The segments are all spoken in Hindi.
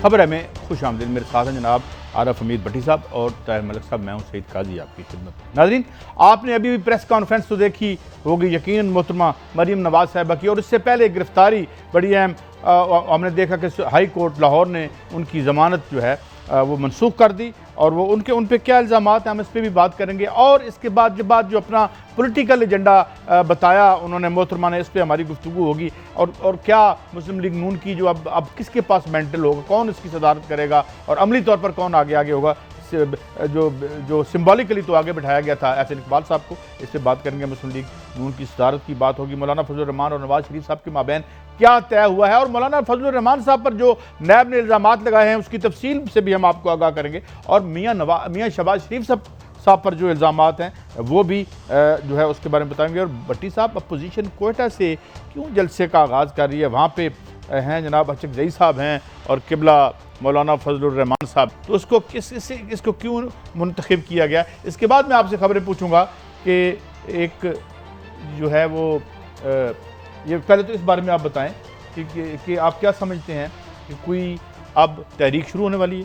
खबर है में खुश आमदीद। मेरे साथ हैं जनाब आरफ हमीद भट्टी साहब और ताहिर मलिक साहब। मैं हूं सईद काजी आपकी खिदमत। नाज़रीन, आपने अभी भी प्रेस कॉन्फ्रेंस तो देखी होगी यकीनन मोहतरमा मरीम नवाज़ साहिबा की, और इससे पहले गिरफ्तारी बड़ी अहम हमने देखा कि हाई कोर्ट लाहौर ने उनकी ज़मानत जो है वो मनसूख कर दी, और वो उन पे क्या इल्ज़ामात हैं हम इस पर भी बात करेंगे। और इसके बाद जो अपना पॉलिटिकल एजेंडा बताया उन्होंने मोहतरमा ने, इस पर हमारी गुफ्तगू होगी। और क्या मुस्लिम लीग नून की जो अब किसके पास मेंटल होगा, कौन इसकी सदारत करेगा और अमली तौर पर कौन आगे होगा, जो सिम्बॉलिकली तो आगे बिठाया गया था एहसन इकबाल साहब को, इस पर बात करेंगे। मुस्लिम लीग नून की सदारत की बात होगी। मौलाना फजल रहमान और नवाज शरीफ साहब के माबैन क्या तय हुआ है, और मौलाना फजल रहमान साहब पर जो नैब ने इल्ज़ामात लगाए हैं उसकी तफसील से भी हम आपको आगाह करेंगे। और मियाँ शहबाज शरीफ साहब पर जो इल्ज़ामात हैं वो भी जो है उसके बारे में बताएंगे। और भट्टी साहब, अपोजिशन कोयटा से क्यों जलसे का आगाज़ कर रही है? वहाँ पे हैं जनाब अचक जई साहब हैं और किबला मौलाना फजल रहमान साहब, तो इसको क्यों मुंतखब किया गया? इसके बाद मैं आपसे खबरें पूछूंगा कि एक जो है वो ये पहले तो इस बारे में आप बताएं कि आप क्या समझते हैं कि कोई अब तहरीक शुरू होने वाली है?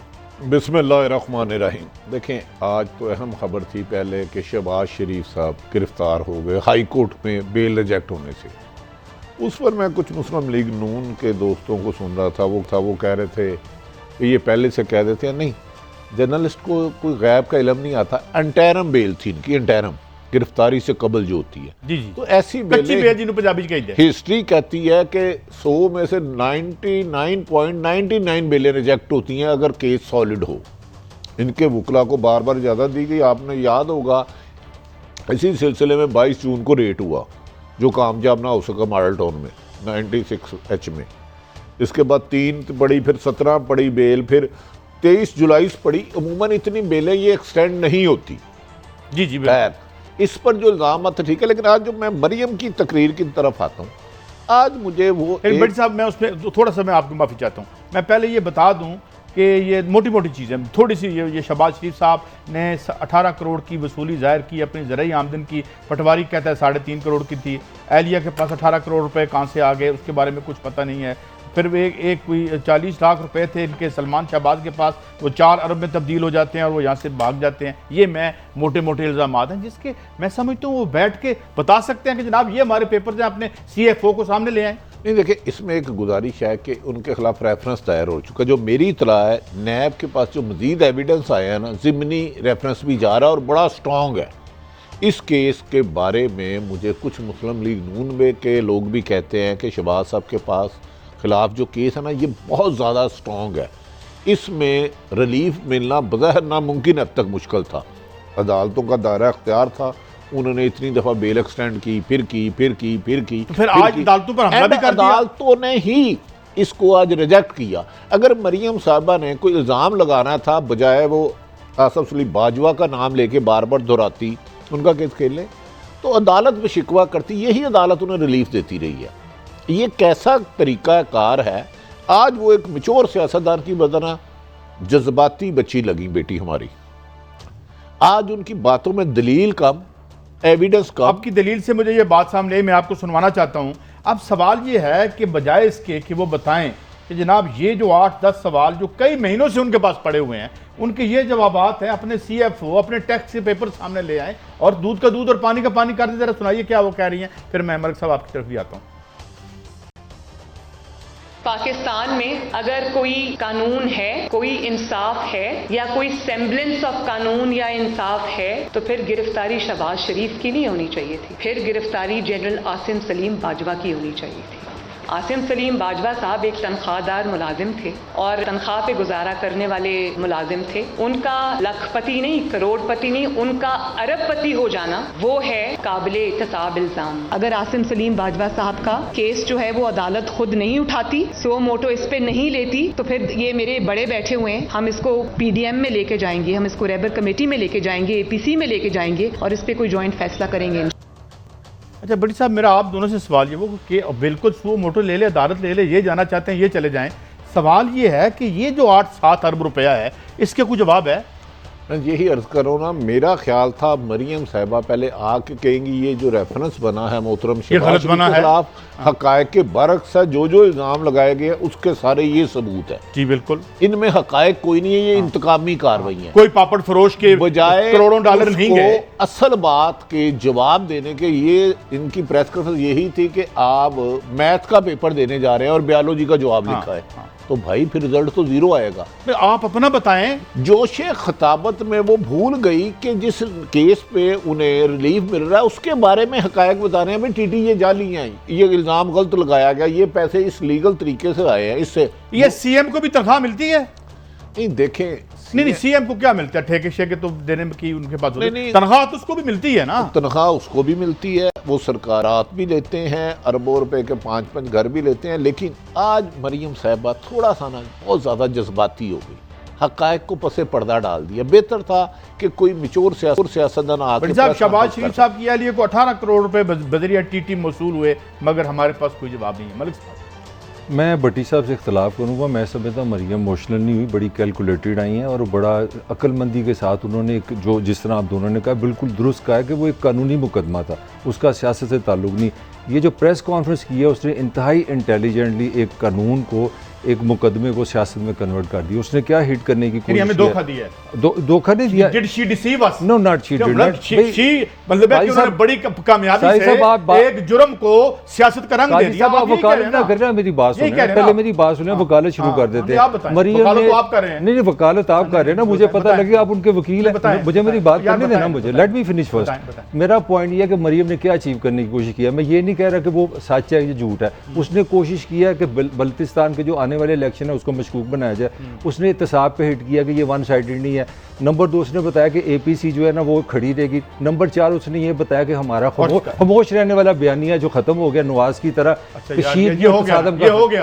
बिस्मिल्लाहिर्रहमानिर्रहीम। देखें, आज तो अहम खबर थी पहले कि शहबाज शरीफ साहब गिरफ्तार हो गए हाई कोर्ट में बेल रिजेक्ट होने से। उस पर मैं कुछ मुस्लिम लीग नून के दोस्तों को सुन रहा था, वो कह रहे थे कि ये पहले से कह देते हैं। नहीं, जर्नलिस्ट को कोई गैब का इल्म नहीं आता। अंटैरम बेल थी इनकी, अंटैरम गिरफ्तारी से कबल जो होती है जी। तो ऐसी बेल पंजाबी हिस्ट्री कहती है कि 100 में से 99.99 बेलें रिजेक्ट होती हैं अगर केस सॉलिड हो। इनके वकला को बार बार इजाज़त दी गई। आपने याद होगा इसी सिलसिले में 22 जून को रेट हुआ जो कामयाब ना हो सका मॉडल टाउन में 96H में। इसके बाद 3 पड़ी, फिर 17 पड़ी बेल, फिर 23 जुलाई पड़ी। अमूमन इतनी बेलें ये एक्सटेंड नहीं होती। जी खैर, इस पर जो इल्ज़ाम था ठीक है, लेकिन आज जो मैं मरियम की तकरीर की तरफ आता हूँ, आज मुझे वो भट्टी साहब, मैं उसमें थोड़ा सा मैं आपकी माफ़ी चाहता हूँ। मैं पहले ये बता दूँ कि ये मोटी चीज़ें थोड़ी सी, ये शहबाज शरीफ साहब ने 18 करोड़ की वसूली ज़ाहिर की अपनी ज़राई आमदन की। पटवारी कहता है 3.5 करोड़ की थी। एहलिया के पास 18 करोड़ रुपए कहाँ से आ गए उसके बारे में कुछ पता नहीं है। फिर एक कोई 40 लाख रुपए थे इनके सलमान शहबाज के पास, वो 4 अरब में तब्दील हो जाते हैं और वो यहाँ से भाग जाते हैं। ये मैं मोटे इल्ज़ामात हैं जिसके मैं समझता हूँ वो बैठ के बता सकते हैं कि जनाब ये हमारे पेपर हैं, अपने CFO को सामने ले आए। नहीं, देखिए, इसमें एक गुजारिश है कि उनके खिलाफ रेफरेंस दायर हो चुका। जो मेरी इतला है, नैब के पास जो मजीद एविडेंस आया है ना, ज़िमनी रेफरेंस भी जा रहा है और बड़ा स्ट्रॉन्ग है। इस केस के बारे में मुझे कुछ मुस्लिम लीग नून में के लोग भी कहते हैं कि शहबाज साहब के पास खिलाफ जो केस है ना, ये बहुत ज़्यादा स्ट्रॉन्ग है। इसमें रिलीफ मिलना बज़ाहिर नामुमकिन हद तक मुश्किल था। अदालतों का दायरा अख्तियार था, उन्होंने इतनी दफ़ा बेल एक्सटेंड की, फिर आज अदालतों पर हमला भी कर दिया। अदालतों ने ही इसको आज रिजेक्ट किया। अगर मरियम साहबा ने कोई इल्ज़ाम लगाना था, बजाय वो आसफ सलीम बाजवा का नाम लेके बार बार दोहराती, उनका केस खेल ले, तो अदालत में शिकवा करती। यही अदालत उन्हें रिलीफ देती रही है। ये कैसा तरीका कार है? आज वो एक मैच्योर सियासतदान की बदना जज्बाती बच्ची लगी बेटी हमारी। आज उनकी बातों में दलील कम, एविडेंस कम। आपकी दलील से मुझे ये बात सामने आई, मैं आपको सुनवाना चाहता हूँ। अब सवाल ये है कि बजाय इसके कि वो बताएं कि जनाब ये जो 8-10 सवाल जो कई महीनों से उनके पास पड़े हुए हैं, उनके ये जवाबात हैं, अपने CFO अपने टैक्स के पेपर सामने ले आए और दूध का दूध और पानी का पानी कर दे। जरा सुनाइए क्या वो कह रही हैं, फिर मैं मलिक साहब आपकी तरफ भी आता हूँ। पाकिस्तान में अगर कोई कानून है, कोई इंसाफ है या कोई सेम्बलेंस ऑफ कानून या इंसाफ है, तो फिर गिरफ्तारी शहबाज शरीफ की नहीं होनी चाहिए थी, फिर गिरफ्तारी जनरल आसिम सलीम बाजवा की होनी चाहिए थी। आसिम सलीम बाजवा साहब एक तनख्वाहदार मुलाजिम थे और तनख्वाह पे गुजारा करने वाले मुलाजिम थे। उनका लखपति नहीं, करोड़पति नहीं, उनका अरबपति हो जाना वो है काबिले इत्तेसाब इल्जाम। अगर आसिम सलीम बाजवा साहब का केस जो है वो अदालत खुद नहीं उठाती, सो मोटो इस पे नहीं लेती, तो फिर ये मेरे बड़े बैठे हुए हैं, हम इसको PDM में लेके जाएंगे, हम इसको रेबर कमेटी में लेके जाएंगे, APC में लेके जाएंगे और इस पे कोई ज्वाइंट फैसला करेंगे। अच्छा भट्टी साहब, मेरा आप दोनों से सवाल ये वो कि बिल्कुल सो मोटो ले ले, अदालत ले ले, ये जाना चाहते हैं ये चले जाएं। सवाल ये है कि ये जो 8-7 अरब रुपया है, इसके कोई जवाब है? मैं यही अर्ज करो ना, मेरा ख्याल था मरियम साहिबा पहले आके कहेंगी ये जो रेफरेंस बना है मोहतरम शहबाज शरीफ के खिलाफ हकायक के बरक्स है, जो जो इल्जाम लगाए गए उसके सारे ये सबूत है। जी बिल्कुल, इनमें हकायक कोई नहीं है, ये इंतकामी कार्रवाई है। कोई पापड़ फरोश के बजाय करोड़ों डॉलर नहीं गए। असल बात के जवाब देने के ये इनकी प्रेस कॉन्फ्रेंस यही थी कि आप मैथ का पेपर देने जा रहे हैं और बायोलॉजी का जवाब लिखा है, तो भाई फिर रिजल्ट तो जीरो आएगा। आप अपना बताएं। जोशे खताबत में वो भूल गई कि जिस केस पे उन्हें रिलीफ मिल रहा है उसके बारे में हकायक बता रहे हैं। भाई टीटी ये जाली हैं, ये इल्जाम गलत लगाया गया, ये पैसे इस लीगल तरीके से आए हैं, इससे ये सीएम को भी तनख्वाह मिलती है? नहीं देखें, नहीं सीएम को क्या मिलता है? ठेके शेके तो देने की उनके पास नहीं, तनख्वाह तो उसको भी मिलती है ना। तनख्वाह उसको भी मिलती है, वो सरकारात भी लेते हैं, अरबों रुपए के 5-5 घर भी लेते हैं। लेकिन आज मरियम साहिबा थोड़ा सा ना बहुत ज़्यादा जज्बाती हो गई, हकायक को पसे पर्दा डाल दिया। बेहतर था कि कोई मिचोर सियासतदान आके शहबाज शरीफ साहब की अहलिया को 18 करोड़ रुपए बजरिया टीटी मौसूल हुए, मगर हमारे पास कोई जवाब नहीं है। मलिक साहब, मैं भट्टी साहब से इख्तलाफ करूँगा। मैं समझता हूँ मरियम इमोशनल नहीं हुई, बड़ी कैलकुलेटेड आई हैं और बड़ा अक्लमंदी के साथ उन्होंने एक जो जिस तरह आप दोनों ने कहा बिल्कुल दुरुस्त कहा है कि वो एक कानूनी मुकदमा था, उसका सियासत से ताल्लुक़ नहीं। ये जो प्रेस कॉन्फ्रेंस की है उसने इंतहाई इंटेलिजेंटली एक कानून को एक मुकदमे को सियासत में कन्वर्ट कर दिया। उसने क्या हिट करने की कोशिश हमें धोखा दिया है। धोखा नहीं दिया। Did she deceive us? No, not she did not. मतलब है कि उन्होंने बड़ी कामयाबी से एक जुर्म को सियासत का रंग दे दिया। आप वकालत ना कर रहे हैं, मेरी बात सुनिए पहले, मेरी बात सुनिए, वकालत शुरू कर देते हैं। मरियम ने आप कर रहे हैं। नहीं वकालत आप कर रहे हैं ना, मुझे पता लगे आप उनके वकील हैं, मुझे मेरी बात करने देना, मुझे लेट मी फिनिश फर्स्ट। मेरा पॉइंट ये है कि मरियम ने क्या अचीव करने की कोशिश किया। मैं ये नहीं कह रहा कि वो सच है या झूठ है। उसने कोशिश किया कि बल्तिस्तान के जो आने वाले इलेक्शन है उसको मशकूक बनाया जाए। उसने इत्तेसाब पे हिट किया कि ये वन साइडेड नहीं है। नंबर 2 उसने बताया कि एपीसी जो है ना वो खड़ी रहेगी। नंबर 4 उसने ये बताया कि हमारा खामोश रहने वाला बयानिया जो खत्म हो गया नवाज की तरह,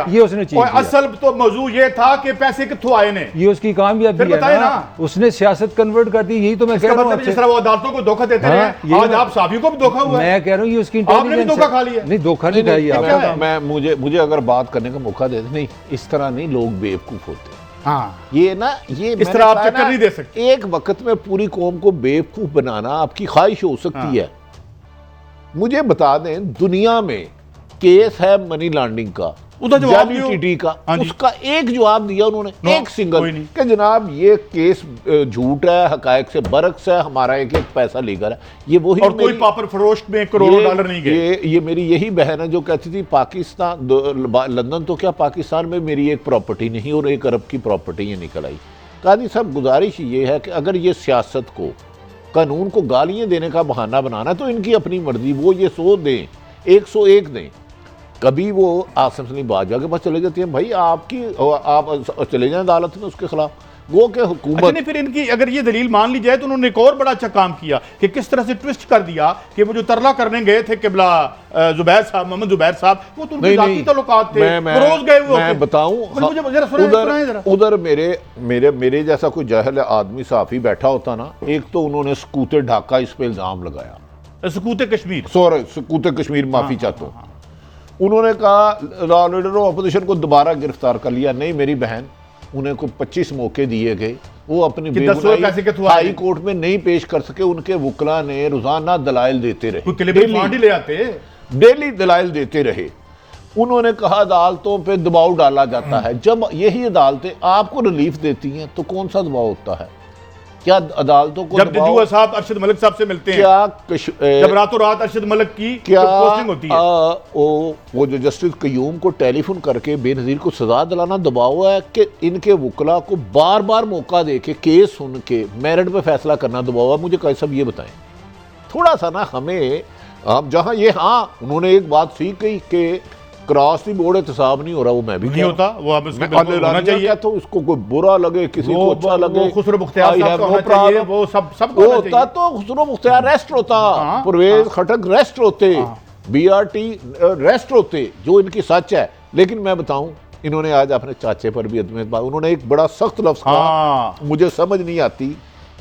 ये उसने चीज। असल तो मौजू ये था कि पैसे कित्थों आए ने, ये उसकी कामयाबी है ना, उसने सियासत कन्वर्ट कर दी। यही तो मैं कह रहा हूँ, जिस तरह वो अदालतों को धोखा देते हैं, आज आप साहबी को भी धोखा हुआ है। मैं कह रहा हूँ ये उसकी धोखा खा लिया। नहीं धोखा नहीं खाई। मैं मुझे अगर बात करने का मौका दे नहीं, इस तरह नहीं लोग बेवकूफ होते। हाँ, ये ना ये इस तरह आप चक्कर नहीं दे सकते। एक वक्त में पूरी कौम को बेवकूफ बनाना आपकी ख्वाहिश हो सकती है। मुझे बता दें, दुनिया में केस है मनी लॉन्ड्रिंग का, जाली टीटी का, उसका एक जवाब दिया उन्होंने, एक सिंगल कि जनाब ये केस झूठ है, हकायक से बरक्स है, हमारा एक पैसा लीगल है। ये वही और कोई पापड़ फरोश में करोड़ों डॉलर नहीं गए। ये मेरी यही बहन है जो कहती थी पाकिस्तान लंदन तो क्या पाकिस्तान में मेरी एक प्रॉपर्टी नहीं और 1 अरब की प्रॉपर्टी ये निकल आई। कादी साहब गुजारिश ये है कि अगर ये सियासत को कानून को गालियाँ देने का बहाना बनाना तो इनकी अपनी मर्जी, वो ये 100 दें 101 दें। कभी वो आसिम सलीम बाजवा के पास चले जाती हैं, भाई आप चले जाएं अदालत में उसके खिलाफ, वो के हुकूमत। अच्छा नहीं, फिर इनकी अगर ये दलील मान ली जाए तो उन्होंने एक और बड़ा अच्छा काम किया कि किस तरह से ट्विस्ट कर दिया कि वो जो तरला करने गए थे किबला जुबैर साहब, मोहम्मद जुबैर साहब, वो तो उनके जाती तल्लुकात थे, रोज गए हुए। मैं बताऊं, उधर मेरे जैसा कोई जाहिल आदमी साफी बैठा होता ना, एक तो उन्होंने सकूते ढाका इस पे इल्जाम लगाया, सकूते कश्मीर, सॉरी सकूते कश्मीर, माफी चाहता हूं। उन्होंने कहा लीडर ऑफ अपोजिशन को दोबारा गिरफ्तार कर लिया। नहीं मेरी बहन, उन्हें को 25 मौके दिए गए, वो अपनी हाई कोर्ट में नहीं पेश कर सके। उनके वकला ने रोजाना दलाइल देते रहे, डेली दलाइल देते रहे। उन्होंने कहा अदालतों पे दबाव डाला जाता है। जब यही अदालतें आपको रिलीफ देती हैं तो कौन सा दबाव होता है? क्या अदालतों को जब जजू साहब अरशद मलिक साहब से मिलते हैं, जब रातों रात अरशद मलिक की क्या पोस्टिंग होती है, वो जो जस्टिस कयूम को टेलीफोन करके बेनजीर को सजा दिलाना दबाव है कि इनके वकला को बार बार मौका दे के केस सुन के मेरिट पे फैसला करना दबाव है? मुझे कैसा ये बताएं थोड़ा सा ना हमें। आप जहाँ ये, हाँ उन्होंने एक बात सीख गई कि क्रॉस दी बोर्ड एहतसाब नहीं हो रहा, वो मैं भी नहीं होता, वो अब इसको होना चाहिए। तो इसको कोई बुरा लगे, किसी को अच्छा लगे, खुसरो मुख्तियार साहब का होना चाहिए, वो सब होता तो खुसरो मुख्तियार रेस्ट होता, परवेज खटक रेस्ट होते, बीआरटी रेस्ट होते, जो इनकी सच है। लेकिन मैं बताऊं, इन्होंने आज अपने चाचे पर भी उन्होंने एक बड़ा सख्त लफ्ज कहा, मुझे समझ नहीं आती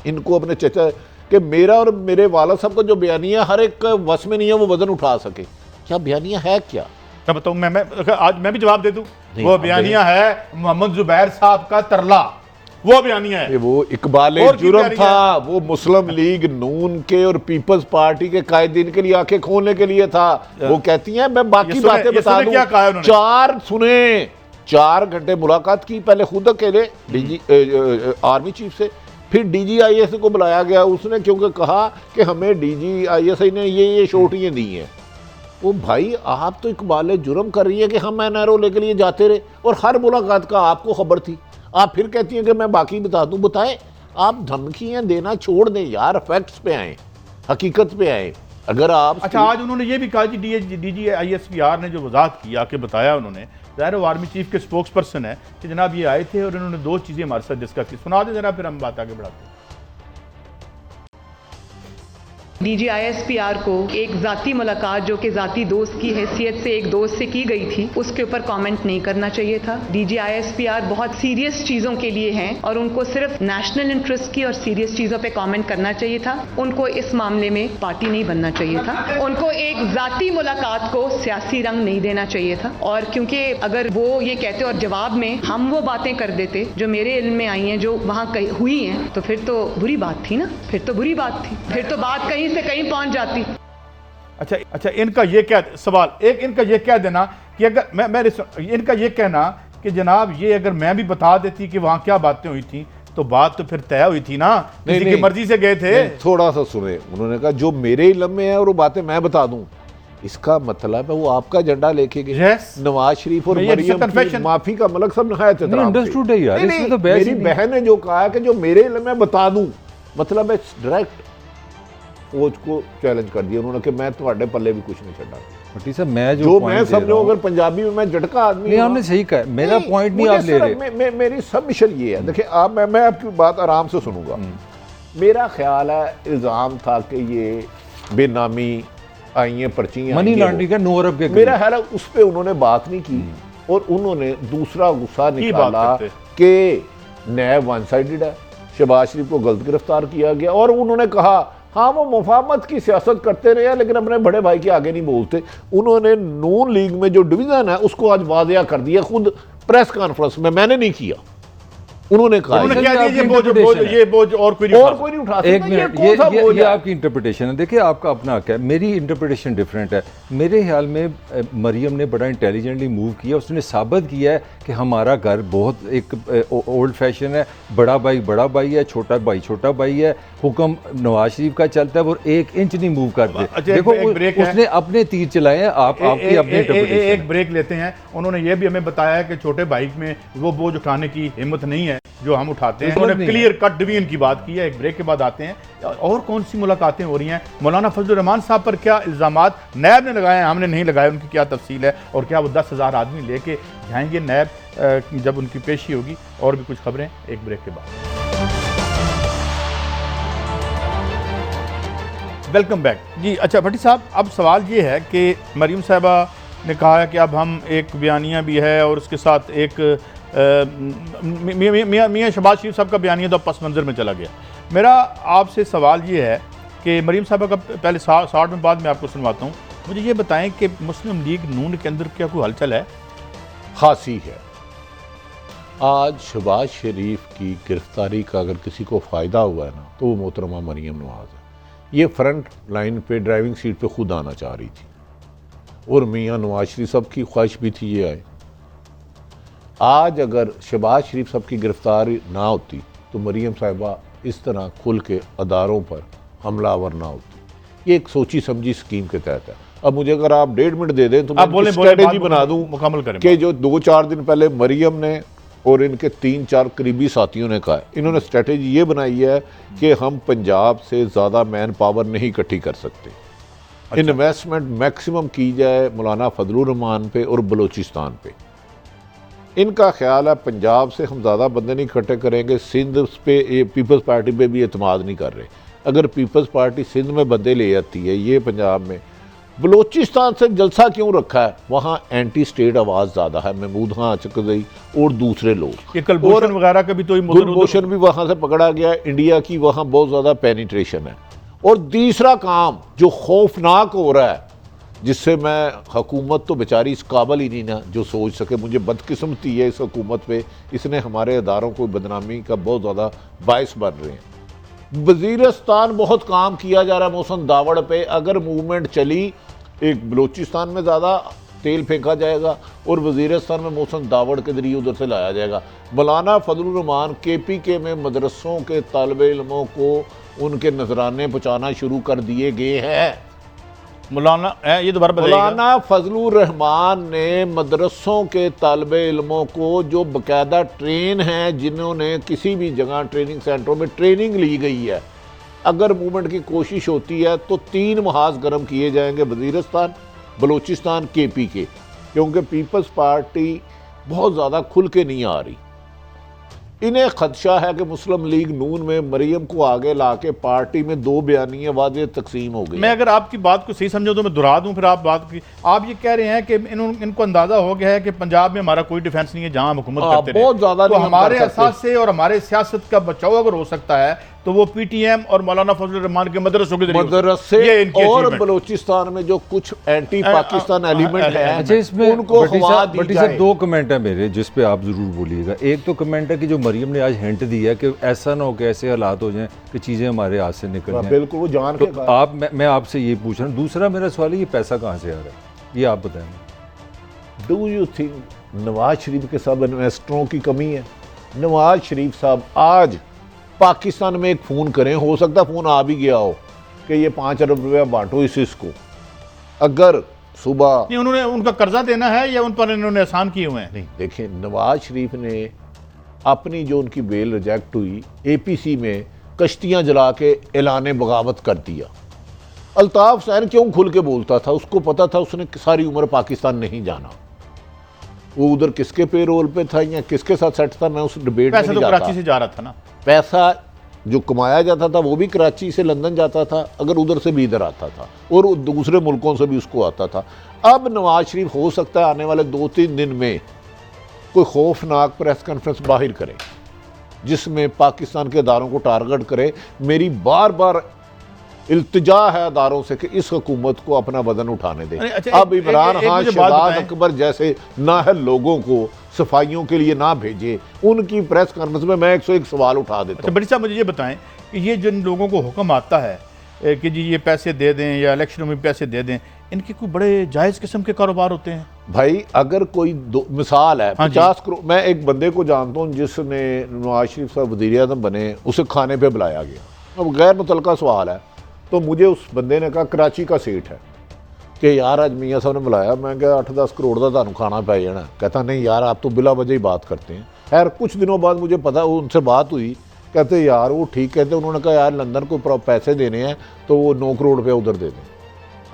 इनको अपने चाचा कि मेरा और मेरे वाला साहब का जो बयानिया हर एक वस में नहीं है वो वजन उठा सके। क्या बयानिया है? क्या बताऊं मैं आज मैं भी जवाब दे दूं। वो बयानिया है मोहम्मद जुबैर साहब का तरला वो बयानिया है। वो इकबाल जुर्म था, वो मुस्लिम लीग नून के और पीपल्स पार्टी के कायदीन के लिए आंखें खोलने के लिए था। वो कहती हैं मैं बाकी बातें बता दूं, 4 घंटे मुलाकात की, पहले खुद अकेले डीजी आर्मी चीफ से, फिर DGIS को बुलाया गया उसने, क्योंकि कहा कि हमें DGIS ने ये शोटियाँ दी हैं। वो भाई आप तो इकबाल जुर्म कर रही है कि हम NRO के लिए जाते रहे और हर मुलाकात का आपको खबर थी, आप फिर कहती हैं कि मैं बाकी बता दूं। बताएं, आप धमकियां देना छोड़ दें यार, फैक्ट्स पे आए, हकीकत पे आए। अगर आप अच्छा, आज उन्होंने ये भी कहा कि DGISPR ने जो वजाहत की, आके बताया उन्होंने, ज़ाहिर है आर्मी चीफ के स्पोक्स पर्सन है, कि जनाब ये आए थे और इन्होंने 2 चीज़ें हमारे साथ डिस्कस की। सुना दें जरा, फिर हम बात आगे बढ़ाते हैं। DGISPR को एक ज़ाती मुलाकात जो कि ज़ाती दोस्त की हैसियत से एक दोस्त से की गई थी, उसके ऊपर कमेंट नहीं करना चाहिए था। DGISPR बहुत सीरियस चीज़ों के लिए हैं और उनको सिर्फ नेशनल इंटरेस्ट की और सीरियस चीज़ों पे कमेंट करना चाहिए था। उनको इस मामले में पार्टी नहीं बनना चाहिए था। उनको एक ज़ाती मुलाकात को सियासी रंग नहीं देना चाहिए था। और क्योंकि अगर वो ये कहते और जवाब में हम वो बातें कर देते जो मेरे इल्म में आई हैं, जो वहाँ हुई हैं, तो फिर तो बुरी बात थी ना, फिर तो बुरी बात थी, फिर तो बात कहीं से कहीं पहुंच जाती। अच्छा, इनका ये क्या सवाल, एक इनका ये कह देना कि अगर इनका ये कहना कि जनाब ये अगर मैं भी बता देती कि वहां क्या बातें हुई थी, तो बात तो फिर तय हुई थी ना, किसी की मर्जी से गए थे। थोड़ा सा सुने, उन्होंने कहा जो मेरे इल्म में है और वो बातें मैं बता दूं, इसका मतलब है वो आपका झंडा लेके गए। नवाज शरीफ और मरियम की माफी का मतलब सब नहायत अंडरस्टूड है यार, इसमें तो मेरी बहन ने जो कहा कि जो मेरे इल्म में बता दूं, मतलब है डायरेक्ट फौज को चैलेंज कर दिया उन्होंने कि मैं तुम्हारे पल्ले भी कुछ नहीं छड़ा। भट्टी साहब, मैं जो मैं समझो, अगर पंजाबी में मैं झटका आदमी, नहीं आपने सही कहा, मेरा पॉइंट नहीं आप ले रहे। मेरी सबमिशन ये है, देखिए आप, मैं आपकी बात आराम से सुनूंगा। मेरा ख्याल है इल्जाम था कि ये बेनामी आई हैं, पर्चियां, मनी लॉन्ड्रिंग का 9 अरब के, मेरा ख्याल है उस पर उन्होंने बात नहीं की और उन्होंने दूसरा गुस्सा निकाला कि नैब वन साइडेड है, शहबाज शरीफ को गलत गिरफ्तार किया गया, और उन्होंने कहा हाँ वो मुफाहमत की सियासत करते रहे लेकिन अपने बड़े भाई के आगे नहीं बोलते। उन्होंने नून लीग में जो डिवीजन है उसको आज वादिया कर दिया, खुद प्रेस कॉन्फ्रेंस में, मैंने नहीं किया, उन्होंने कहा ये बोझ और कोई नहीं उठा। एक मिनट, ये आपकी इंटरप्रिटेशन है। देखिए आपका अपना हक है, मेरी इंटरप्रिटेशन डिफरेंट है। मेरे ख्याल में मरियम ने बड़ा इंटेलिजेंटली मूव किया, उसने साबित किया है कि हमारा घर बहुत एक ओल्ड फैशन है, बड़ा भाई है, छोटा भाई है, हुक्म नवाज शरीफ का चलता है, वो 1 इंच नहीं मूव करते। देखो उसने अपने तीर चलाए हैं, आपकी अपनी इंटरप्रिटेशन। एक ब्रेक लेते हैं। उन्होंने ये भी हमें बताया कि छोटे भाई में वो बोझ उठाने की हिम्मत नहीं है जो हम उठाते हैं। उन्होंने क्लियर कट डिवीजन की बात की है। एक ब्रेक के बाद आते हैं और कौन सी मुलाकातें हो रही हैं, मौलाना फजलुर रहमान साहब पर क्या इल्जामात नैब ने लगाए हैं, हमने नहीं लगाए, उनकी क्या तफसील है, और क्या वो 10,000 आदमी लेके जाएंगे नैब जब उनकी पेशी होगी, और भी कुछ खबरें एक ब्रेक के बाद। वेलकम बैक जी। अच्छा भट्टी साहब, अब सवाल ये है कि मरियम साहिबा ने कहा है कि अब हम एक बयानिया भी है और उसके साथ एक मियाँ शहबाज शरीफ साहब का बयानिया तो पस मंज़र में चला गया। मेरा आपसे सवाल ये है कि मरियम साहबा का पहले 60 में बाद में आपको सुनवाता हूँ, मुझे ये बताएं कि मुस्लिम लीग नून के अंदर क्या कोई हलचल है? खासी है। आज शहबाज शरीफ की गिरफ्तारी का अगर किसी को फ़ायदा हुआ है ना, तो वो मोहतरमा मरियम नवाज़ है। ये फ्रंट लाइन पे ड्राइविंग सीट पे खुद आना चाह रही थी और मियाँ नवाज शरीफ साहब की ख्वाहिश भी थी ये आए। आज अगर शहबाज शरीफ साहब की गिरफ्तारी ना होती तो मरियम साहिबा इस तरह खुल के अदारों पर हमलावर ना होती। ये एक सोची समझी स्कीम के तहत है। अब मुझे अगर आप 1.5 मिनट दे दें तो मैं स्ट्रेटेजी बना दूं मुकम्मल करें कि जो 2-4 दिन पहले मरियम ने और इनके 3-4 करीबी साथियों ने कहा, इन्होंने स्ट्रेटेजी ये बनाई है कि हम पंजाब से ज़्यादा मैन पावर नहीं इकट्ठी कर सकते। अच्छा। इन्वेस्टमेंट मैक्सिमम की जाए मौलाना फजलुर रहमान पे और बलूचिस्तान पे। इनका ख्याल है पंजाब से हम ज़्यादा बंदे नहीं इकट्ठे करेंगे, सिंध पे पीपल्स पार्टी पे भी एतमाद नहीं कर रहे। अगर पीपल्स पार्टी सिंध में बंदे ले आती है, ये पंजाब में, बलूचिस्तान से जलसा क्यों रखा है, वहाँ एंटी स्टेट आवाज़ ज़्यादा है, महमूद खां चकदई और दूसरे लोग, ये कुलभूषण वगैरह का भी तो कुलभूषण भी वहाँ से पकड़ा गया। इंडिया की वहाँ बहुत ज़्यादा पेनिट्रेशन है। और तीसरा काम जो खौफनाक हो रहा है जिससे मैं हुकूमत तो बेचारी इस काबिल ही नहीं ना जो सोच सके। मुझे बदकिस्मती है इस हुकूमत पे, इसने हमारे अदारों को बदनामी का बहुत ज़्यादा बायस बन रहे हैं। वज़ीरिस्तान बहुत काम किया जा रहा है मोहसिन दावड़ पे, अगर मूवमेंट चली एक बलूचिस्तान में ज़्यादा तेल फेंका जाएगा और वज़ीरिस्तान में मोहसिन दावड़ के ज़रिए उधर से लाया जाएगा। मौलाना फजलुर रहमान KPK में मदरसों के तालिब इल्मों को उनके नजराने पहुँचाना शुरू कर दिए गए हैं। मौलाना ये दोबारा बताइएगा। मौलाना फजलुर रहमान ने मदरसों के तालिब इल्मों को जो बाकायदा ट्रेन हैं, जिन्होंने किसी भी जगह ट्रेनिंग सेंटरों में ट्रेनिंग ली गई है, अगर मूवमेंट की कोशिश होती है तो 3 महाज गर्म किए जाएंगे, वज़ीरिस्तान, बलूचिस्तान, KPK, क्योंकि पीपल्स पार्टी बहुत ज़्यादा खुल के नहीं आ रही। इन्हें खदशा है कि मुस्लिम लीग नून में मरियम को आगे लाके पार्टी में 2 बयानियां वाज़ेह तकसीम हो गई। मैं अगर आपकी बात को सही समझूं तो मैं दोहरा दूं फिर आप बात की। आप ये कह रहे हैं कि इनको अंदाजा हो गया है कि पंजाब में हमारा कोई डिफेंस नहीं है जहां हम हुकूमत करते रहे, बहुत ज़्यादा तो हमारे असास से और हमारे सियासत का बचाव अगर हो सकता है तो वो PTM और मौलाना फजलुर रहमान के मदरसों के मदरसे और बलूचिस्तान में जो कुछ एंटी पाकिस्तान एलिमेंट है, अच्छा इसमें उनको हवा दी बटी साहब 2 कमेंट है मेरे जिस पे आप जरूर बोलिएगा। एक तो कमेंट है कि जो मरियम ने आज हिंट दी है कि ऐसा ना हो कि ऐसे हालात हो जाएं कि चीज़ें हमारे हाथ से निकल जाएं, बिल्कुल वो जान तो के आप मैं आपसे ये पूछ रहा हूँ। दूसरा मेरा सवाल है ये पैसा कहाँ से आ रहा है, ये आप बताएं। Do you think Nawaz Sharif के सब इन्वेस्टरों की कमी है? नवाज शरीफ साहब आज पाकिस्तान में एक फ़ोन करें, हो सकता फ़ोन आ भी गया हो कि ये 5 अरब रुपया बांटो इसको। अगर सुबह नहीं उन्होंने उनका कर्जा देना है या उन पर इन्होंने एहसान किए हुए हैं? नहीं, देखिए नवाज शरीफ ने अपनी जो उनकी बेल रिजेक्ट हुई APC में कश्तियाँ जला के ऐलान बगावत कर दिया। अल्ताफ़ हुसैन क्यों खुल के बोलता था? उसको पता था उसने सारी उम्र पाकिस्तान नहीं जाना, वो उधर किसके पे रोल पे था या किसके साथ सेट था, मैं उस डिबेट में नहीं तो जाता। कराची से जा रहा था ना, पैसा जो कमाया जाता था वो भी कराची से लंदन जाता था, अगर उधर से भी इधर आता था और दूसरे मुल्कों से भी उसको आता था। अब नवाज शरीफ हो सकता है आने वाले 2-3 दिन में कोई खौफनाक प्रेस कॉन्फ्रेंस बाहर करे जिसमें पाकिस्तान के अदारों को टारगेट करे। मेरी बार बार इल्तिजा है अदारों से कि इस हुकूमत को अपना वजन उठाने दें। अच्छा, अब इमरान खान, मुझे शहबाज अकबर जैसे नाअहल लोगों को सफाइयों के लिए ना भेजे, उनकी प्रेस कॉन्फ्रेंस में मैं 101 सवाल उठा देता हूं। बड़ी साहब मुझे ये बताएं कि ये जिन लोगों को हुक्म आता है कि जी ये पैसे दे दें या इलेक्शनों में पैसे दे दें, इनके कोई बड़े जायज़ किस्म के कारोबार होते हैं? भाई अगर कोई मिसाल है 50 करोड़, मैं एक बंदे को जानता हूँ जिसने नवाज शरीफ साहब वज़ीर-ए-आज़म बने, उसे खाने पे बुलाया गया। अब गैर मुतल्लका सवाल है, तो मुझे उस बंदे ने कहा कराची का सेठ है कि यार आज मियाँ साहब ने बुलाया, मैं क्या 8-10 करोड़ का थानू खाना पै जाना। कहता नहीं यार आप तो बिला वजह ही बात करते हैं। खैर कुछ दिनों बाद मुझे पता उनसे बात हुई, कहते यार वो ठीक कहते, उन्होंने कहा यार लंदन को पैसे देने हैं तो वो 9 करोड़ रुपया उधर दे दें।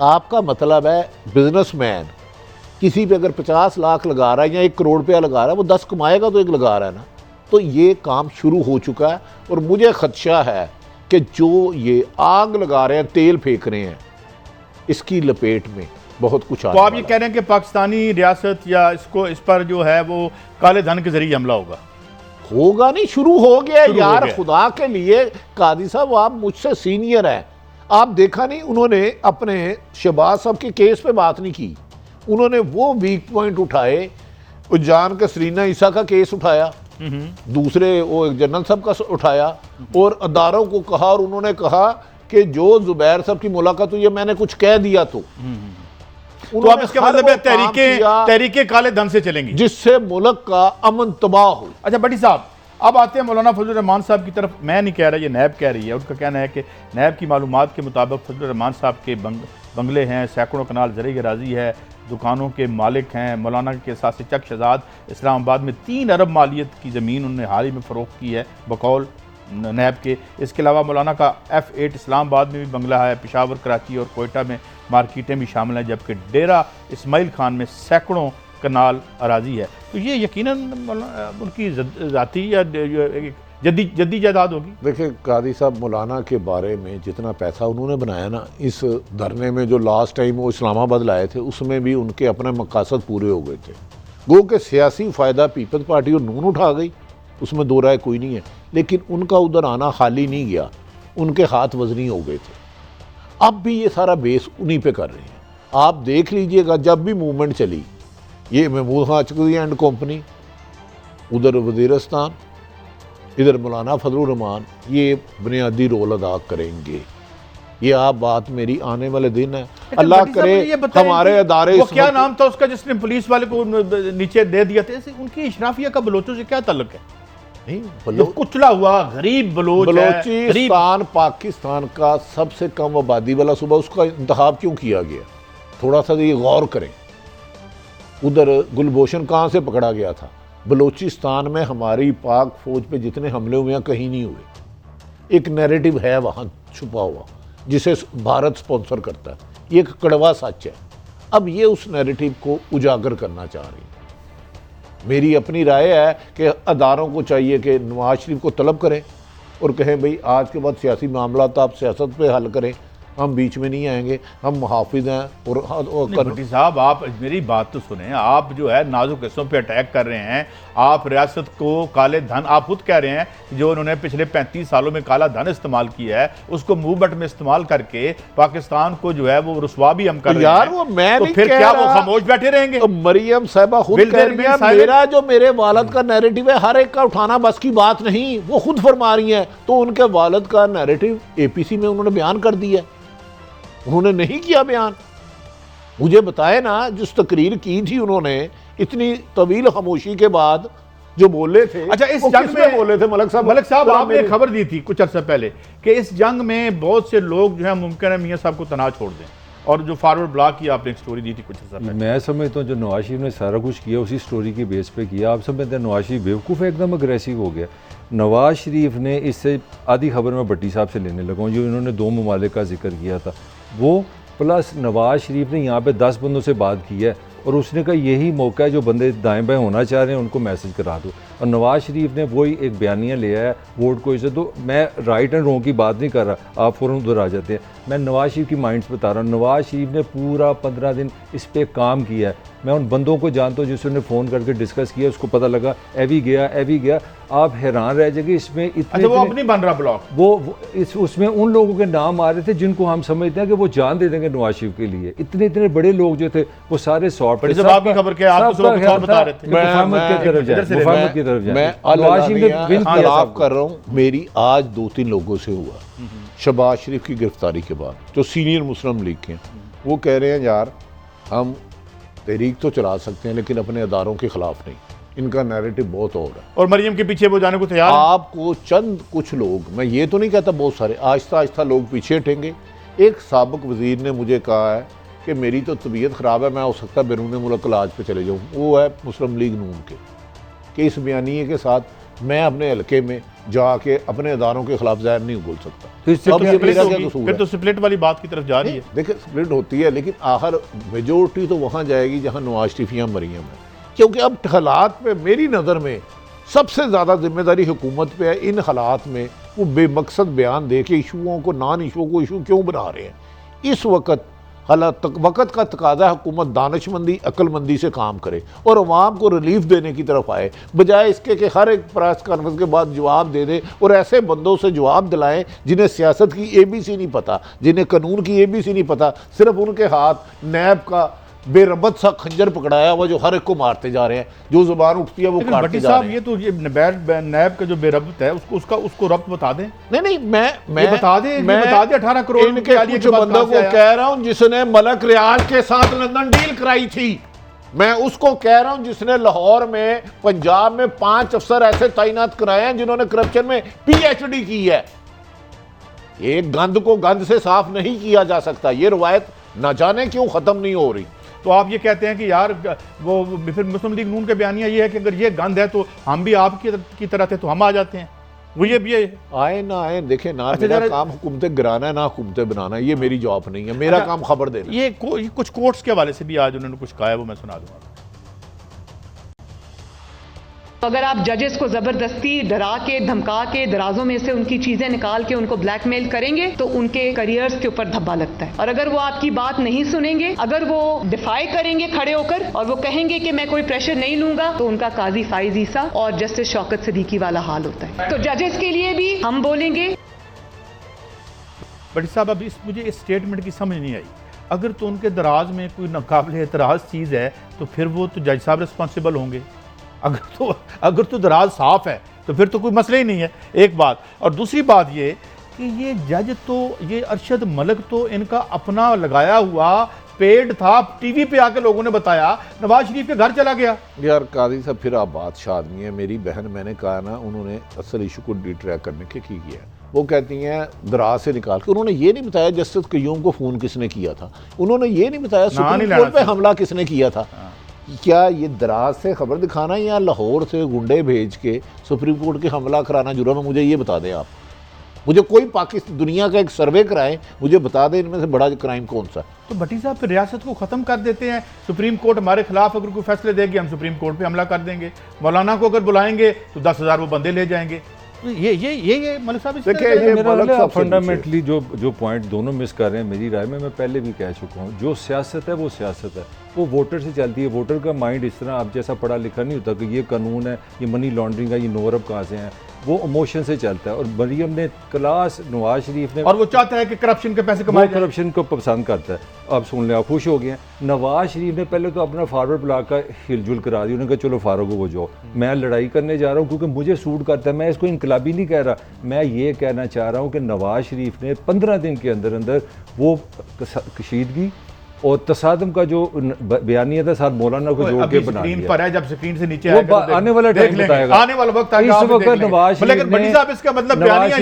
आपका मतलब है बिजनेसमैन किसी पे अगर 50 लाख लगा रहा है या 1 करोड़ रुपया लगा रहा है, वो 10 कमाएगा तो 1 लगा रहा है ना। तो ये काम शुरू हो चुका है और मुझे खदशा है कि जो ये आग लगा रहे हैं, तेल फेंक रहे हैं, इसकी लपेट में बहुत कुछ तो आप ये कह रहे हैं कि पाकिस्तानी रियासत या इस पर जो है वो काले धन के जरिए हमला होगा नहीं, शुरू हो गया यार। खुदा के लिए कादी साहब आप मुझसे सीनियर हैं, आप देखा नहीं उन्होंने अपने शहबाज साहब के केस पे बात नहीं की, उन्होंने वो वीक पॉइंट उठाए, उज्जान के सरीना ईसा का केस उठाया, दूसरे वो एक जनरल साहब का उठाया और अदारों को कहा, और उन्होंने कहा कि जो जुबैर साहब की मुलाकात हुई है मैंने कुछ कह दिया तो आप इसका मतलब है तहरीके काले धन से चलेंगी जिससे मुल्क का अमन तबाह हो। अच्छा भट्टी साहब, अब आते हैं मौलाना फजलुर रहमान साहब की तरफ। मैं नहीं कह रहा, ये नैब कह रही है, उनका कहना है कि नैब की मालूमात के मुताबिक फजलुर रहमान साहब के बंगले हैं, सैकड़ों कनाल ज़रई अराज़ी है, दुकानों के मालिक हैं। मौलाना के साथ चक शहजाद इस्लामाबाद में 3 अरब मालियत की ज़मीन उन्होंने हाल ही में फ़रोख्त की है बकौल नैब के। इसके अलावा मौलाना का F8 इस्लामाबाद में भी बंगला है, पेशावर, कराची और कोयटा में मार्केटें भी शामिल हैं, जबकि डेरा इस्माइल खान में सैकड़ों कनाल अराजी है। तो ये यकीनन उनकी ज़ाती या जद्दी जायदाद होगी। देखिए कादी साहब, मौलाना के बारे में जितना पैसा उन्होंने बनाया ना इस धरने में, जो लास्ट टाइम वो इस्लामाबाद लाए थे, उसमें भी उनके अपने मकासद पूरे हो गए थे। गो के सियासी फ़ायदा पीपल्स पार्टी और नून उठा गई, उसमें दो राय कोई नहीं है, लेकिन उनका उधर आना खाली नहीं गया, उनके हाथ वजनी हो गए थे। अब भी ये सारा बेस उन्हीं पे कर रहे हैं। आप देख लीजिएगा जब भी मूवमेंट चली, ये महमूद खान चकदी एंड कंपनी, उधर वज़ीरिस्तान, इधर मौलाना फजलुर रहमान, ये बुनियादी रोल अदा करेंगे। ये आप बात मेरी आने वाले दिन है, अल्लाह करे हमारे अदारे। वो क्या नाम था उसका जिसने पुलिस वाले को नीचे दे दिया था? उनकी इशराफिया का बलोचों से क्या ताल्लुक है? नहीं, कुचला हुआ गरीब बलोचिस्तान पाकिस्तान का सबसे कम आबादी वाला सूबा, उसका इंतखाब क्यों किया गया? थोड़ा सा ये गौर करें। उधर गुलभूषण कहाँ से पकड़ा गया था? बलोचिस्तान में हमारी पाक फौज पे जितने हमले हुए हैं कहीं नहीं हुए। एक नैरेटिव है वहाँ छुपा हुआ जिसे भारत स्पॉन्सर करता है, ये एक कड़वा सच है। अब ये उस नैरेटिव को उजागर करना चाह रही है। मेरी अपनी राय है कि अदारों को चाहिए कि नवाज शरीफ को तलब करें और कहें भाई आज के बाद सियासी मामला तो आप सियासत पे हल करें, हम बीच में नहीं आएंगे, हम मुहाफिज हैं। और भट्टी साहब आप मेरी बात तो सुने, आप जो है नाजुक हिस्सों पे अटैक कर रहे हैं। आप रियासत को काले धन, आप खुद कह रहे हैं कि जो उन्होंने पिछले 35 सालों में काला धन इस्तेमाल किया है उसको मूवमेंट में इस्तेमाल करके पाकिस्तान को जो है वो रुसवा भी हम कर रहे हैं। यार वो मैं तो फिर क्या वो खामोश बैठे रहेंगे? तो मरियम साहिबा खुद कह रही है, मेरा जो मेरे वालिद का नैरेटिव है हर एक का उठाना बस की बात नहीं, वो खुद फरमा रही हैं। तो उनके वालिद का नैरेटिव एपीसी में उन्होंने बयान कर दिया, उन्होंने नहीं किया बयान। मुझे बताए ना, जिस तकरीर की थी उन्होंने इतनी तवील खामोशी के बाद जो बोले थे। अच्छा, इस जंग में बोले थे मलक साहब आपने खबर दी थी कुछ अर्सा पहले कि इस जंग में बहुत से लोग जो है मुमकिन है मियां साहब को तनाव छोड़ दें, और जो फॉरवर्ड ब्लॉक की आपने एक स्टोरी दी थी कुछ अर्सा पहले। मैं समझता हूँ जो नवाज शरीफ ने सारा कुछ किया उसी स्टोरी के बेस पे किया। आप समझते हैं नवाज शरीफ बेवकूफ़ एकदम अग्रेसिव हो गया। नवाज शरीफ ने इससे आधी खबर में भट्टी साहब से लेने लगा हूँ, जो इन्होंने 2 ममालिक का जिक्र किया था वो, प्लस नवाज शरीफ ने यहाँ पे 10 बंदों से बात की है और उसने कहा यही मौका है जो बंदे दाएं बाएं होना चाह रहे हैं उनको मैसेज करा दो। और नवाज शरीफ ने वही एक बयानिया लिया है वोट को इसे। तो मैं राइट एंड रॉन्ग की बात नहीं कर रहा, आप फ़ौरन उधर आ जाते हैं। मैं नवाज शरीफ की माइंड्स बता रहा हूँ। नवाज शरीफ ने पूरा 15 दिन इस पर काम किया है। मैं उन बंदों को जानता हूँ जिसने फ़ोन करके डिस्कस किया, उसको पता लगा एवी गया। आप हैरान रह जाएंगे इसमें इतने। अच्छा, वो अपनी बन रहा ब्लॉक, वो उसमें उन लोगों के नाम आ रहे थे जिनको हम समझते हैं कि वो जान दे देंगे नवाज शरीफ के लिए। इतने बड़े लोग जो थे वो सारे सॉर्ट पे। आपकी खबर क्या, आप तो बता रहे थे मुफाहमत की तरफ जाए। मैं खिलाफ कर रहा हूँ। मेरी आज 2-3 लोगों से हुआ शहबाज शरीफ की गिरफ्तारी के बाद, जो सीनियर मुस्लिम लीग के हैं, वो कह रहे हैं यार हम तहरीक तो चला सकते हैं लेकिन अपने अदारों के खिलाफ नहीं, इनका नैरेटिव बहुत और है। और मरियम के पीछे वो जाने को तैयार है। आपको चंद कुछ लोग, मैं ये तो नहीं कहता बहुत सारे, आहिस्ता आहिस्ता लोग पीछे हटेंगे। एक साबिक वजीर ने मुझे कहा है कि मेरी तो तबीयत ख़राब है, मैं हो सकता है बैरून मुल्क इलाज पे चले जाऊँ। वो है मुस्लिम लीग नून के, कि इस बयानिए के साथ मैं अपने हल्के में जाके अपने अदारों के खिलाफ ज़ाहिर नहीं बोल सकता। फिर तो स्प्लिट वाली बात की तरफ जा रही है। देखिए स्प्लिट होती है लेकिन आखिर मेजोरिटी तो वहाँ जाएगी जहाँ नवाज शरीफ या मरियम है। क्योंकि अब हालात में मेरी नज़र में सबसे ज़्यादा जिम्मेदारी हुकूमत पे है। इन हालात में वो बेमकसद बयान दे के इशूओं को, नॉन इशू को इशू क्यों बना रहे हैं? इस वक्त का तकाजा हुकूमत दानिशमंदी, अक्लमंदी से काम करे और अवाम को रिलीफ देने की तरफ आए, बजाय इसके कि हर एक प्रेस कॉन्फ्रेंस के बाद जवाब दे दे और ऐसे बंदों से जवाब दिलाएं जिन्हें सियासत की ABC नहीं पता, जिन्हें कानून की ABC नहीं पता। सिर्फ उनके हाथ नैब का बेरबत सा खंजर पकड़ाया हुआ जो हर एक को मारते जा रहे हैं, जो जुबान उठती है वो काटते जा रहे हैं। ये तो ये नैब का जो बेरबत है उसको रब्त बता दें। नहीं मैं बता दे 18 करोड़ इनके कुछ बंदों को कह रहा हूं जिसने मलक रियाज के साथ लंदन डील कराई थी। मैं उसको कह रहा हूं जिसने लाहौर में, पंजाब में 5 अफसर ऐसे तैनात कराए हैं जिन्होंने करप्शन में PhD की है। ये गंद को गंद से साफ नहीं किया जा सकता। ये रवायत न जाने क्यों खत्म नहीं हो रही। तो आप ये कहते हैं कि यार वो फिर मुस्लिम लीग नून का बयानिया ये है कि अगर ये गंद है तो हम भी आपकी तरह थे तो हम आ जाते हैं। वो ये आए ना आए, देखें ना, मेरा काम हुकूमतें गिराना है ना हुकूमतें बनाना, ये मेरी जॉब नहीं है। मेरा काम खबर देना। ये कुछ कोर्ट्स के हवाले से भी आज उन्होंने कुछ कहा है, वो मैं सुना दूंगा। अगर आप जजेस को जबरदस्ती डरा के, धमका के, दराजों में से उनकी चीजें निकाल के उनको ब्लैकमेल करेंगे तो उनके करियर्स के ऊपर धब्बा लगता है। और अगर वो आपकी बात नहीं सुनेंगे, अगर वो डिफाई करेंगे खड़े होकर और वो कहेंगे कि मैं कोई प्रेशर नहीं लूंगा, तो उनका काजी फाइज ईसा और जस्टिस शौकत सिद्दीकी वाला हाल होता है। तो जजेस के लिए भी हम बोलेंगे। बट साहब अब मुझे इस स्टेटमेंट की समझ नहीं आई। अगर तो उनके दराज में कोई नाकाबिल एतराज़ चीज़ है तो फिर वो तो जज साहब रिस्पॉन्सिबल होंगे। अगर तो दराज साफ है तो फिर तो कोई मसला ही नहीं है, एक बात। और दूसरी बात ये कि ये जज तो, ये अरशद मलिक तो इनका अपना लगाया हुआ पेड था, टीवी पे आके लोगों ने बताया नवाज शरीफ के घर चला गया। यार काजी साहब फिर आप बात शादनी है। मेरी बहन, मैंने कहा ना, उन्होंने असल इशू को डिट्रैक करने के की किया। वो कहती हैं दराज से निकाल के, उन्होंने ये नहीं बताया जस्टिस कयूम को फ़ोन किसने किया था, उन्होंने ये नहीं बताया सुप्रीम कोर्ट पे हमला किसने किया था। क्या ये दराज से खबर दिखाना या लाहौर से गुंडे भेज के सुप्रीम कोर्ट के हमला कराना जुर्म है? मुझे ये बता दें आप, मुझे कोई पाकिस्तान दुनिया का एक सर्वे कराएं, मुझे बता दें इनमें से बड़ा क्राइम कौन सा। तो भट्टी साहब फिर रियासत को ख़त्म कर देते हैं। सुप्रीम कोर्ट हमारे खिलाफ अगर कोई फैसले देगी हम सुप्रीम कोर्ट पे हमला कर देंगे, मौलाना को अगर बुलाएंगे तो 10,000 वो बंदे ले जाएंगे। तो ये मलिक साहब देखिए, फंडामेंटली जो पॉइंट दोनों मिस कर रहे हैं, मेरी राय में, मैं पहले भी कह चुका हूँ, जो सियासत है वो सियासत है, वो वोटर से चलती है। वोटर का माइंड इस तरह आप जैसा पढ़ा लिखा नहीं होता कि ये कानून है, ये मनी लॉन्ड्रिंग है, ये नो अरब कहाँ से हैं, वो इमोशन से चलता है। और मरियम ने क्लास, नवाज शरीफ ने, और वो चाहता है कि करप्शन के पैसे कमाए, करप्शन को पसंद करता है। अब सुन लें, आप खुश हो गए हैं। नवाज शरीफ ने पहले तो अपना फारवर्ड ब्लॉक का हिलजुल करा दी, उन्होंने कहा चलो फारूक हो जाओ, मैं लड़ाई करने जा रहा हूँ क्योंकि मुझे सूट करता है। मैं इसको इनकलाबी नहीं कह रहा, मैं ये कहना चाह रहा हूँ कि नवाज शरीफ ने 15 दिन के अंदर अंदर वो कशीदगी और तसादम का जो बयानिया था साथ मौलाना को जोड़ के बना दिया। पर है, जब स्क्रीन से नीचे आएगा तो आने वाला टाइम बताएगा, आने वाला वक्त आएगा। इस वक्त नवाज शरीफ, लेकिन भट्टी साहब इसका मतलब बयानिया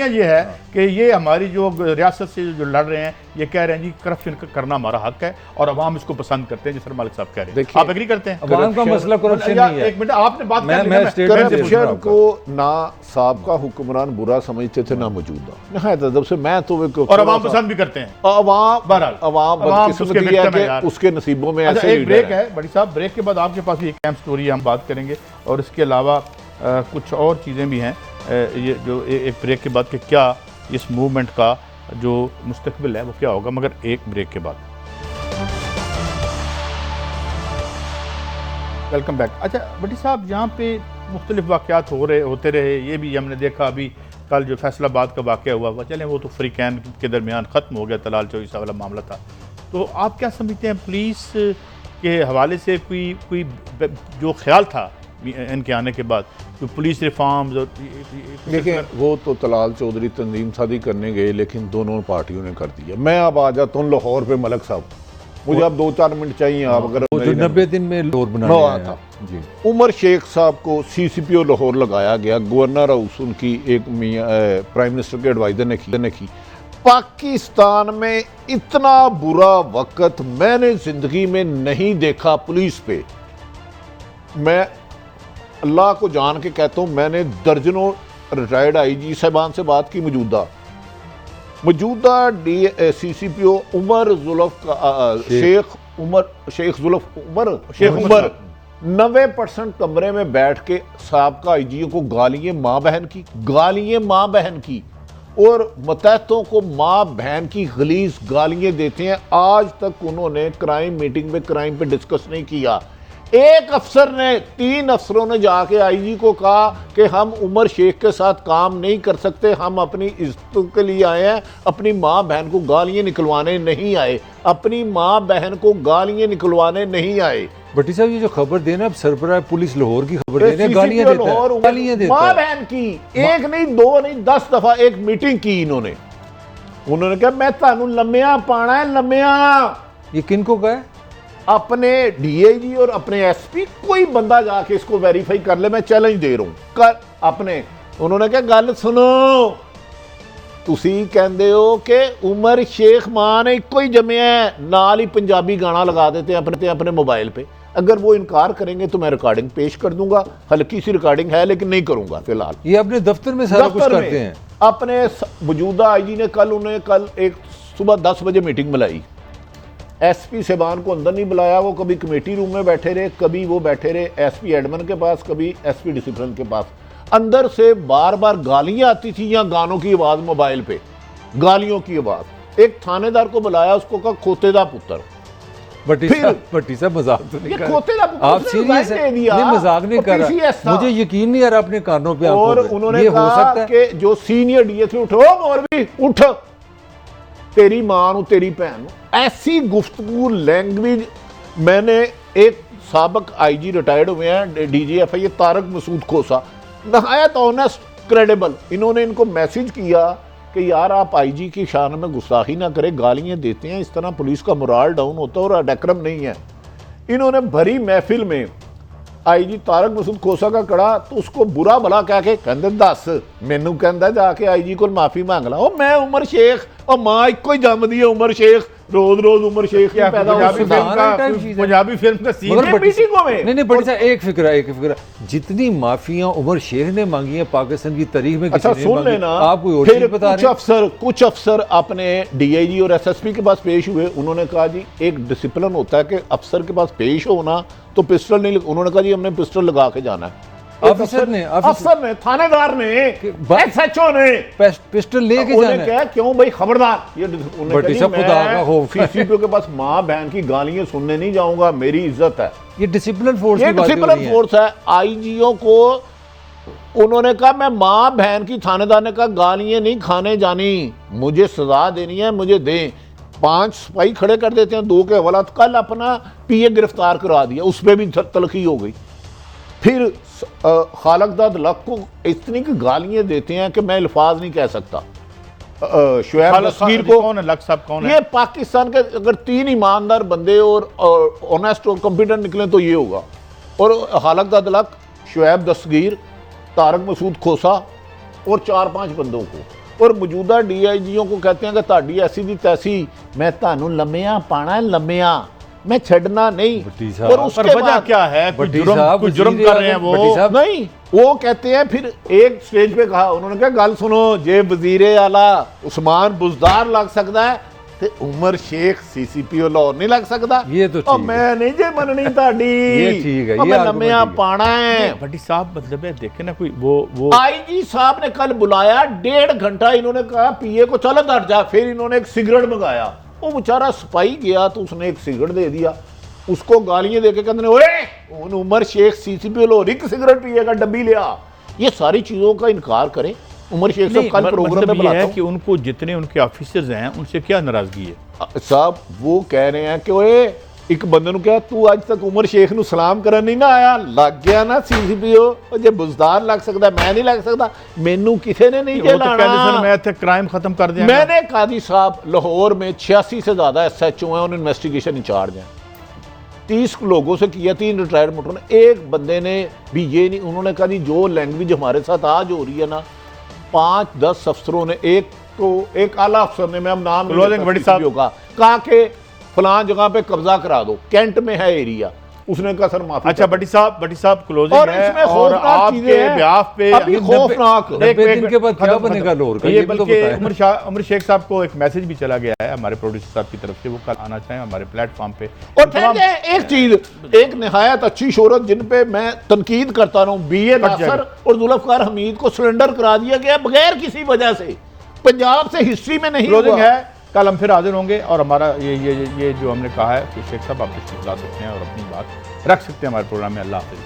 ये है कि ये हमारी जो रियासत से जो लड़ रहे हैं ये कह रहे हैं जी करप्शन करना हमारा हक है और अवाम इसको पसंद करते हैं, जिस मालिक साहब कह रहे हैं। आप एग्री करते हैं? अवाम का मसला करप्शन नहीं है। एक मिनट, आपने बात करप्शन को ना साबका हुक्मरान बुरा समझते थे ना मौजूदा, नहायत अदब से मैं तो और अवाम पसंद भी करते हैं। अवाम बदकिस्मती है कि उसके नसीबों में ऐसे एक ब्रेक है बड़ी साहब, ब्रेक के बाद आपके पास एक अहम स्टोरी हम बात करेंगे और इसके अलावा कुछ और चीज़ें भी हैं। ये जो एक ब्रेक के बाद के क्या इस मूवमेंट का जो मुस्तकबिल है वो क्या होगा, मगर एक ब्रेक के बाद। Welcome back. अच्छा भट्टी साहब, यहाँ पे मुख्तलिफ वाक़यात होते रहे, ये भी हमने देखा अभी कल जो फैसलाबाद का वाक़या हुआ, चलें वो तो फ्रीकैन के दरमियान ख़त्म हो गया, तलाल चौईसा वाला मामला था। तो आप क्या समझते हैं पुलिस के हवाले से कोई जो ख्याल था इनके आने के बाद, तो पुलिस रिफॉर्म्स? देखिए, वो तो तलाल चौधरी तंजीम सादी करने गए लेकिन दोनों पार्टियों ने कर दिया। मैं अब आ जाता हूँ लाहौर पे मलिक साहब, मुझे अब 2-4 मिनट चाहिए। आप अगर 90 दिन में लाहौर बनाया था जी। उमर शेख साहब को CCPO लाहौर लगाया गया, गवर्नर हाउस उनकी एक प्राइम मिनिस्टर के एडवाइजर ने की। पाकिस्तान में इतना बुरा वक्त मैंने जिंदगी में नहीं देखा पुलिस पे। मैं अल्लाह को जान के कहता हूँ, मैंने दर्जनों रिटायर्ड IG साहबान से बात की, मौजूदा CCPO शेख जुल्फ उमर 90% कमरे में बैठ के साबका IG को गालियाँ माँ बहन की और मतहतों को माँ बहन की गलीज गालियाँ देते हैं। आज तक उन्होंने क्राइम मीटिंग में क्राइम पे डिस्कस नहीं किया। एक अफसर ने, 3 अफसरों ने जाके IG को कहा कि हम उमर शेख के साथ काम नहीं कर सकते, हम अपनी इज्जत के लिए आए हैं, अपनी माँ बहन को गालियाँ निकलवाने नहीं आए, नहीं आए। भट्टी साहब, ये जो खबर देना, अब सरबराह पुलिस लाहौर की खबर देना, गालियाँ देता है माँ बहन की, एक नहीं 2 नहीं 10 दफा एक मीटिंग की इन्होंने कहा मैं थानू लम्मिया पाना है, लम्मिया। ये किनको कहा है? अपने DIG और अपने SP, कोई बंदा जाके इसको वेरीफाई कर ले, मैं चैलेंज दे रहा हूं कर अपने। उन्होंने कहा गल सुनो, तुसी कहंदे हो कि उमर शेख मां ने इको ही जम्मिया है, नाल ही पंजाबी गाना लगा देते हैं अपने मोबाइल पे। अगर वो इनकार करेंगे तो मैं रिकॉर्डिंग पेश कर दूंगा, हल्की सी रिकॉर्डिंग है लेकिन नहीं करूंगा फिलहाल। ये अपने दफ्तर में सारा कुछ करते हैं। अपने मौजूदा IG ने कल एक सुबह 10 बजे मीटिंग बुलाई, SP साहबान को अंदर नहीं बुलाया, वो कभी कमेटी रूम में बैठे रहे, कभी वो बैठे रहे SP एडमिन के पास, कभी SP डिसिप्लिन के पास। अंदर से बार बार गालियां आती थी या गानों की आवाज, मोबाइल पे गालियों की आवाज। एक थानेदार को बुलाया, उसको कहा खोते दा पुत्र। भट्टी साहब मजाक तो नहीं कर रहे, आप सीरियस हैं? नहीं, मजाक नहीं कर रहा, मुझे यकीन नहीं आ रहा अपने कानों पे। और उन्होंने कहा कि जो सीनियर DSP, उठो मौलवी उठ, तेरी मां नूं तेरी भैन नूं। ऐसी गुफ्तगू लैंग्वेज मैंने एक साबक IG रिटायर्ड हुए हैं DGFI तारक मसूद खोसा, नहायत ऑनेस्ट क्रेडिबल, इन्होंने इनको मैसेज किया कि यार आप IG की शान में गुस्ताखी ना करें, गालियां देते हैं, इस तरह पुलिस का मोराल डाउन होता है और अडेक्रम नहीं है। इन्होंने भरी महफिल में IG तारक मसूद खोसा का कड़ा तो उसको बुरा भला कह के कहते दस मैनू कहता जाके IG को माफी मांग ला। ओ मैं उमर शेख और मां इको ही जमदी है उमर शेख, रोज रोज उमर शेख क्या पैदा पंजाबी फिल्म का सीन मगर है बड़ी मीटिंगों में। नहीं बड़ी साहब एक फिक्र जितनी माफियां उमर शेख ने मांगी है पाकिस्तान की तारीख में अच्छा किसी ने सुन मांगी, लेना, आप कोई और फिर चीज बता रहे हैं। कुछ अफसर अपने DIG और SSP के पास पेश हुए, उन्होंने कहा जी एक डिसिप्लिन होता है कि अफसर के पास पेश होना तो पिस्टल नहीं, उन्होंने कहा जी हमने पिस्टल लगा के जाना है। अफसर ने थानेदार ने SHO ने पिस्टल लेके उन्होंने जाना है। कहा क्यों भाई खबरदार, ये बड़ी सब खुदा का खौफ। CCP के पास मां बहन की गालियां सुनने नहीं जाऊंगा, मेरी इज्जत है। ये डिसिप्लिन फोर्स ये की बात हो रही डिसिप्लिन है। फोर्स है। IGO को उन्होंने कहा मैं मां बहन की, थानेदार ने कहा गालियां नहीं खाने जानी, मुझे सजा देनी है, मुझे दें। 5 सिपाही खड़े कर देते हैं, 2 के हवाला। कल अपना PA गिरफ्तार करा दिया, उस पर भी तलखी हो गई। फिर खालकदाद लक को इतनी की गालियां देते हैं कि मैं अल्फाज नहीं कह सकता। शुएब दस्तगीर को, कौन है लक साहब, कौन है? ये पाकिस्तान के अगर 3 ईमानदार बंदे और ऑनेस्ट और कॉम्पिटेंट निकले तो ये होगा। और खालकदाद लक, शुएब दस्तगीर, तारक मसूद खोसा और 4-5 बंदों को, और मौजूदा DIGओं को कहते हैं कि ताड़ी ऐसी दी तैसी, मैं तानू लम्मिया पाना है, लम्मिया मैं छड़ना नहीं। और उसके वजह बाद क्या है? कुछ जुर्म कर रहे हैं वो नहीं, वो कहते हैं। फिर एक स्टेज पे कहा, उन्होंने कहा गल सुनो, जे वजीरे आला उस्मान बुजदार लग सकता है ते उमर शेख CCP लाहौर नहीं लग सकता। ये तो और मैं नहीं जे मननी ताड़ी, ये ठीक है, और ये मैं argument लम्मिया ठीक है। पाना है। भट्टी साहब मतलब है देखे ना, कोई वो IG साहब ने कल बुलाया, 1.5 घंटा इन्होंने कहा PA को चल हट जा, फिर इन्होंने एक सिगरेट मंगाया। वो बेचारा सिपाही गया तो उसने एक सिगरेट दे दिया, उसको गालियां देके कहते ओए उमर शेख CCP लाहौर एक सिगरेट पिएगा, डब्बी लिया। ये सारी चीजों का इनकार करें। उमर शेख साहब कल प्रोग्राम में मतलब ये बुलाता है हूं। कि उनको जितने उनके ऑफिसर्स हैं उनसे क्या नाराजगी है साहब? वो कह रहे हैं कि ओए एक बंदे क्या तू आज तक उमर शेख नू सलाम करन नहीं ना आया, लग गया ना CCPO जे बुजदार लग सकता, मैं नहीं लग सकता, मैनू किसी ने नहीं वो तो कहते लाना। सर मैं थे क्राइम खत्म कर दिया। मैंने कादी साहब लाहौर में 86 से ज्यादा SHO हैं, उन्हें इन्वेस्टिगेशन इंचार्ज हैं, 30 लोगों से किया, 3 रिटायर्ड मोटर ने। एक बंदे ने भी ये नहीं, उन्होंने कहा जी जो लैंग्वेज हमारे साथ आज हो रही है ना, 5-10 अफसरों ने, एक आला अफसर ने, मैं नाम नहीं लेता CCPO का, कहा कि फलां जगह पे कब्जा करा दो, कैंट में है एरिया, उसने कहा सर माफी। अच्छा भट्टी साहब क्लोजिंग और है इसमें और खौफनाक आपके चीजें हैं। ब्याफ पे अभी खौफनाक। 90 दिन के बाद क्या बनेगा लाहौर का, ये ये भी तो बल्कि बताएं। उमर शेख साहब को एक मैसेज भी चला गया है हमारे प्रोड्यूसर साहब की तरफ से, वो कल आना चाहें हमारे प्लेटफॉर्म पे। और फिर एक चीज, एक निहायत अच्छी शोहरत जिन पे मैं तनकीद करता रहा हूं, BA नासर और जुल्फकार हमीद को सरेंडर करा दिया गया बगैर किसी वजह से, पंजाब से हिस्ट्री में नहीं क्लोजिंग हुआ। है, कल हम फिर हाजिर होंगे और हमारा ये जो हमने कहा है कि शेख साहब आप तशरीफ ला सकते हैं और अपनी बात रख सकते हैं हमारे प्रोग्राम में। अल्लाह हाफिज़।